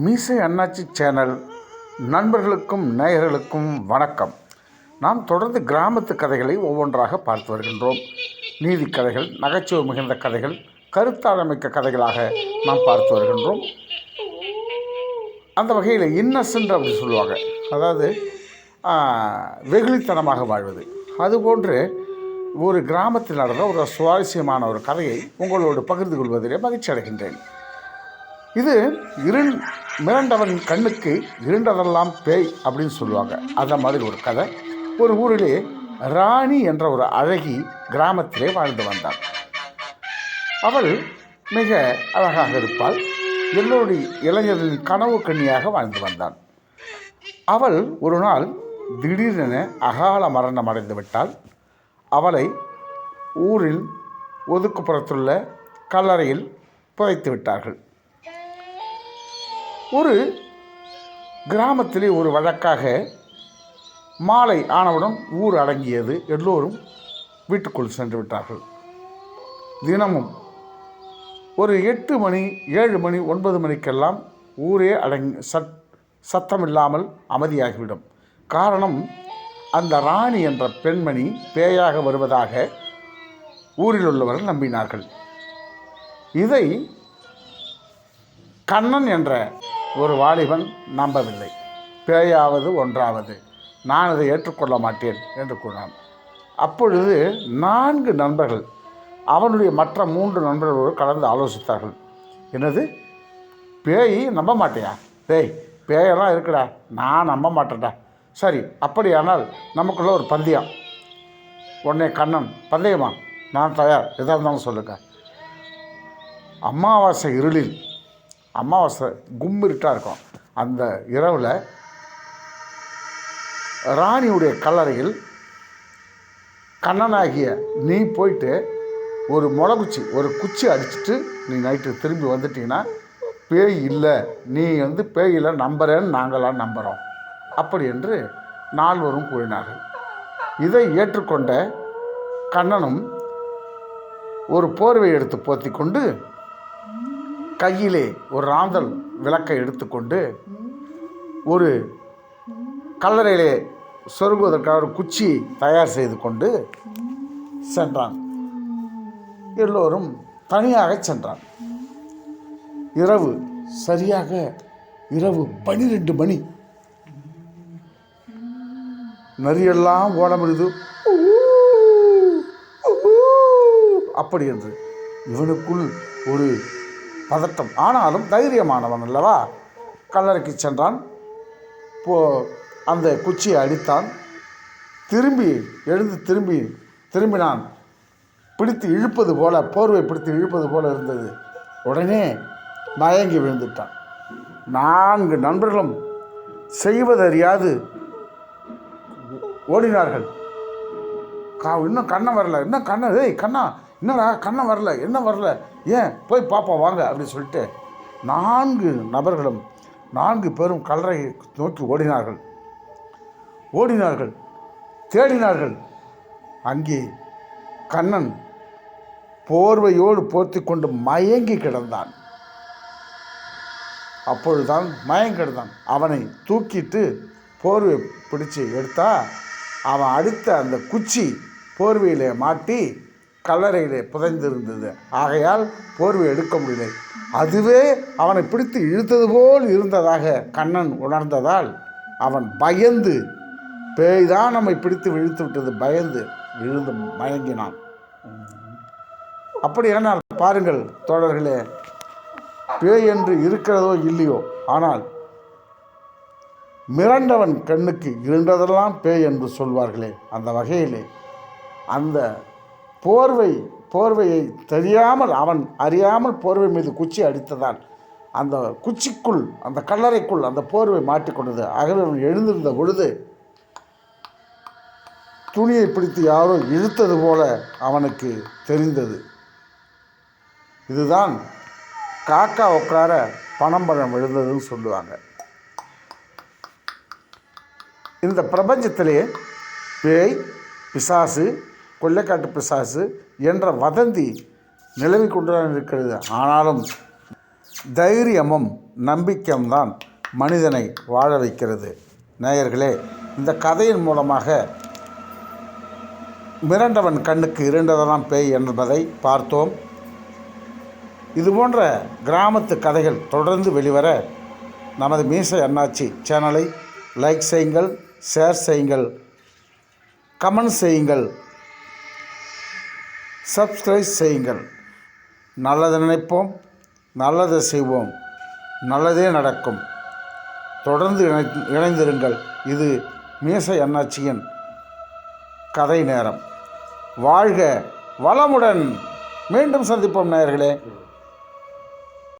மீசை அண்ணாச்சி சேனல் நண்பர்களுக்கும் நேயர்களுக்கும் வணக்கம். நாம் தொடர்ந்து கிராமத்து கதைகளை ஒவ்வொன்றாக பார்த்து வருகின்றோம். நீதி கதைகள், நகைச்சுவை மிகுந்த கதைகள், கருத்தாழமிக்க கதைகளாக நாம் பார்த்து வருகின்றோம். அந்த வகையில் இன்னசென்ட் அப்படி சொல்லுவாங்க, அதாவது வெகுளித்தனமாக வாழ்வது. அதுபோன்று ஒரு கிராமத்தில் நடந்த ஒரு சுவாரஸ்யமான ஒரு கதையை உங்களோடு பகிர்ந்து கொள்வதிலே மகிழ்ச்சி அடைகின்றேன். இது மிரண்டவன் கண்ணுக்கு இருண்டதெல்லாம் பேய் அப்படின்னு சொல்லுவாங்க. அந்த மாதிரி ஒரு கதை. ஒரு ஊரிலே ராணி என்ற ஒரு அழகி கிராமத்திலே வாழ்ந்து வந்தாள். அவள் மிக அழகாக இருப்பாள். எல்லோருடைய இளைஞர்களின் கனவு கண்ணியாக வாழ்ந்து வந்தாள். அவள் ஒரு நாள் திடீரென அகால மரணம் அடைந்து விட்டாள். அவளை ஊரில் ஒதுக்குப்புறத்துள்ள கல்லறையில் புதைத்து விட்டார்கள். ஒரு கிராமத்திலே ஒரு வழக்காக மாலை ஆனவுடன் ஊர் அடங்கியது. எல்லோரும் வீட்டுக்குள் சென்று விட்டார்கள். தினமும் ஒரு 8 மணி 7 மணி 9 மணிக்கெல்லாம் ஊரே சத்தமில்லாமல் அமைதியாகிவிடும். காரணம், அந்த ராணி என்ற பெண்மணி பேயாக வருவதாக ஊரில் உள்ளவர்கள் நம்பினார்கள். இதை கண்ணன் என்ற ஒரு வாலிபன் நம்பவில்லை. பேயாவது ஒன்றாவது, நான் இதை ஏற்றுக்கொள்ள மாட்டேன் என்று கூறினான். அப்பொழுது 4 நண்பர்கள் அவனுடைய மற்ற 3 நண்பர்களோடு கலந்து ஆலோசித்தார்கள். என்னது, பேய் நம்ப மாட்டேயா? பேயெல்லாம் இருக்குடா, நான் நம்ப மாட்டேன்டா. சரி, அப்படியானால் நமக்குள்ள ஒரு பந்தயம். உடனே கண்ணன், பந்தயமா? நான் தயார், எதாக இருந்தாலும் சொல்லுங்கள். அமாவாசை இருளில், அமாவாசை கும்மிருட்டாக இருக்கும், அந்த இரவில் ராணியுடைய கல்லறையில் கண்ணனாகிய நீ போயிட்டு ஒரு குச்சி அடிச்சுட்டு நீ நைட்டு திரும்பி வந்துட்டீங்கன்னா பேய் இல்லை, நீ பேயில் நம்புறேன்னு நாங்களாம் நம்புகிறோம் அப்படி என்று 4 கூறினார்கள். இதை ஏற்றுக்கொண்ட கண்ணனும் ஒரு போர்வை எடுத்து போத்தி கொண்டு கையிலே ஒரு ராந்தல் விளக்கை எடுத்துக்கொண்டு ஒரு கல்லறையிலே சொருகுவதற்காக ஒரு குச்சியை தயார் செய்து கொண்டு சென்றான். எல்லோரும் தனியாக சென்றான். சரியாக இரவு 12 மணி. நரியெல்லாம் ஓடமிடுது அப்படி என்று இவனுக்குள் ஒரு பதட்டம். ஆனாலும் தைரியமானவன் அல்லவா, கல்லறைக்கு சென்றான். அந்த குச்சியை அடித்தான். திரும்பினான். பிடித்து இழுப்பது போல, போர்வை பிடித்து இழுப்பது போல இருந்தது. உடனே மயங்கி விழுந்துட்டான். 4 நண்பர்களும் செய்வதறியாது ஓடினார்கள். இன்னும் கண்ணன் வரல, என்னடா கண்ணன் வரல, என்ன வரல, ஏன் போய் பார்ப்போம் வாங்க அப்படின்னு சொல்லிட்டு 4 நபர்களும் 4 பேரும் கல்லறை நோக்கி ஓடினார்கள், தேடினார்கள். அங்கே கண்ணன் போர்வையோடு போர்த்தி கொண்டு மயங்கி கிடந்தான். அப்பொழுதுதான் மயங்கி கிடந்தான். அவனை தூக்கிட்டு போர்வை பிடிச்சி எடுத்தா அவன் அடித்த அந்த குச்சி போர்வையிலே மாட்டி கல்லறையிலே புதைந்திருந்தது. ஆகையால் போர்வை எடுக்க முடியலை. அதுவே அவனை பிடித்து இழுத்தது போல் இருந்ததாக கண்ணன் உணர்ந்ததால் அவன் பயந்து, பேய்தான் நம்மை பிடித்து இழுத்து விட்டது, பயந்து விழுந்து மயங்கினான். அப்படியானால் பாருங்கள் தோழர்களே, பேய் என்று இருக்கிறதோ இல்லையோ, ஆனால் மிரண்டவன் கண்ணுக்கு இருண்டதெல்லாம் பேய் என்று சொல்வார்களே, அந்த வகையிலே அந்த போர்வையை தெரியாமல், அவன் அறியாமல் போர்வை மீது குச்சி அடித்ததால் அந்த குச்சிக்குள், அந்த கல்லறைக்குள் அந்த போர்வை மாட்டிக்கொண்டது. ஆகவே அவன் எழுந்திருந்த பொழுது துணியை பிடித்து யாரோ இழுத்தது போல அவனுக்கு தெரிந்தது. இதுதான் காக்கா உட்கார பனம்பழம் விழுந்ததுன்னு சொல்லுவாங்க. இந்த பிரபஞ்சத்திலே பேய், பிசாசு, கொள்ளைக்காட்டு பிசாசு என்ற வதந்தி நிலவி கொண்டுதான் இருக்கிறது. ஆனாலும் தைரியமும் நம்பிக்கையும் தான் மனிதனை வாழ வைக்கிறது. நேயர்களே, இந்த கதையின் மூலமாக மிரண்டவன் கண்ணுக்கு இருண்டதெல்லாம் பேய் என்பதை பார்த்தோம். இதுபோன்ற கிராமத்து கதைகள் தொடர்ந்து வெளிவர நமது மீசை அண்ணாச்சி சேனலை லைக் செய்யுங்கள், ஷேர் செய்யுங்கள், கமெண்ட் செய்யுங்கள், சப்ஸ்கிரைப் செய்யுங்கள். நல்லது நினைப்போம், நல்லது செய்வோம், நல்லதே நடக்கும். தொடர்ந்து இணைந்திருங்கள். இது மீசை அண்ணாச்சியின் கதை நேரம். வாழ்க வளமுடன். மீண்டும் சந்திப்போம் நேயர்களே.